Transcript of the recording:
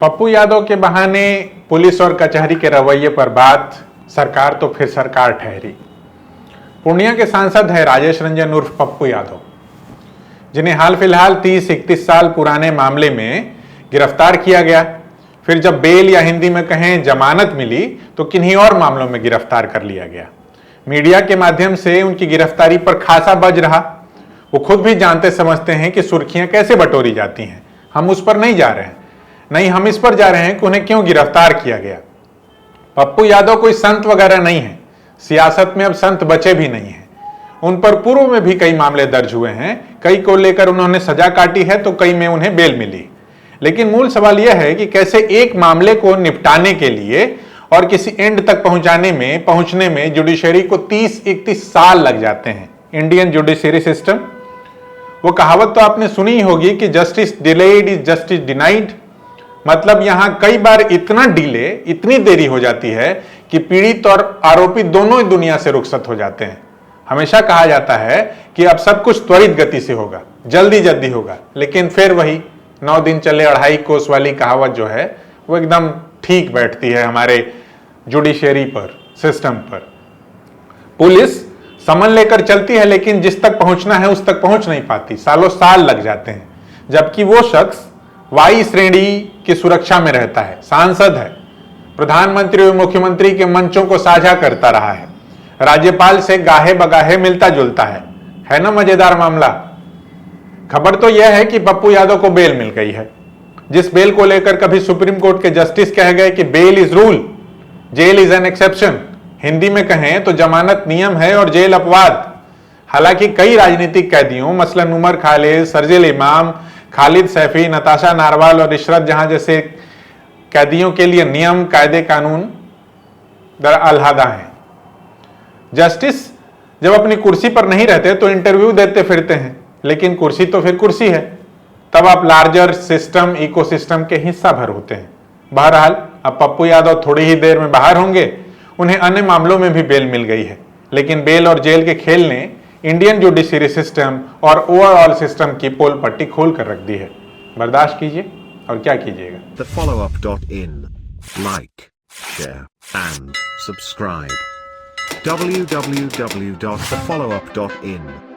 पप्पू यादव के बहाने पुलिस और कचहरी के रवैये पर बात, सरकार तो फिर सरकार ठहरी। पूर्णिया के सांसद है राजेश रंजन उर्फ पप्पू यादव, जिन्हें हाल फिलहाल 30-31 साल पुराने मामले में गिरफ्तार किया गया। फिर जब बेल या हिंदी में कहें जमानत मिली तो किन्हीं और मामलों में गिरफ्तार कर लिया गया। मीडिया के माध्यम से उनकी गिरफ्तारी पर खासा बज रहा। वो खुद भी जानते समझते हैं कि सुर्खियां कैसे बटोरी जाती हैं। हम उस पर नहीं जा रहे हैं, नहीं, हम इस पर जा रहे हैं कि उन्हें क्यों गिरफ्तार किया गया। पप्पू यादव कोई संत वगैरह नहीं है, सियासत में अब संत बचे भी नहीं हैं। उन पर पूर्व में भी कई मामले दर्ज हुए हैं, कई को लेकर उन्होंने सजा काटी है तो कई में उन्हें बेल मिली। लेकिन मूल सवाल यह है कि कैसे एक मामले को निपटाने के लिए और किसी एंड तक पहुंचने में जुडिशरी को 30-31 साल लग जाते हैं। इंडियन जुडिशरी सिस्टम, वो कहावत तो आपने सुनी ही होगी कि justice delayed is justice denied. मतलब यहां कई बार इतना डिले, इतनी देरी हो जाती है कि पीड़ित और आरोपी दोनों ही दुनिया से रुखसत हो जाते हैं। हमेशा कहा जाता है कि अब सब कुछ त्वरित गति से होगा, जल्दी जल्दी होगा, लेकिन फिर वही 9 दिन चले 2.5 कोस वाली कहावत जो है वो एकदम ठीक बैठती है हमारे जुडिशरी पर, सिस्टम पर। पुलिस समन लेकर चलती है, लेकिन जिस तक पहुंचना है उस तक पहुंच नहीं पाती, सालों साल लग जाते हैं। जबकि वो शख्स वाई श्रेणी की सुरक्षा में रहता है, सांसद है, प्रधानमंत्री और मुख्यमंत्री के मंचों को साझा करता रहा है, राज्यपाल से गाहे बगाहे मिलता जुलता है ना मजेदार मामला। खबर तो यह है कि पप्पू यादव को बेल मिल गई है, जिस बेल को लेकर कभी सुप्रीम कोर्ट के जस्टिस कह गए कि bail is rule, jail is an exception. Hindi में कहें तो जमानत नियम है और जेल अपवाद। हालांकि कई राजनीतिक कैदियों मसलन उमर खालिद, शर्जील इमाम, खालिद सैफी, नताशा नारवाल और इशरत जहां जैसे कैदियों के लिए नियम, कायदे, कानून अलहदा हैं। जस्टिस जब अपनी कुर्सी पर नहीं रहते तो इंटरव्यू देते फिरते हैं, लेकिन कुर्सी तो फिर कुर्सी है, तब आप लार्जर सिस्टम, इकोसिस्टम के हिस्सा भर होते हैं। बहरहाल अब पप्पू यादव थोड़ी ही देर में बाहर होंगे। उन्हें अन्य मामलों में भी बेल मिल गई है, लेकिन बेल और जेल के खेल ने इंडियन जुडिशरी सिस्टम और ओवरऑल सिस्टम की पोल पट्टी खोल कर रख दी है। बर्दाश्त कीजिए और क्या कीजिएगा। TheFollowUp.in. Like, share, and subscribe. www.thefollowup.in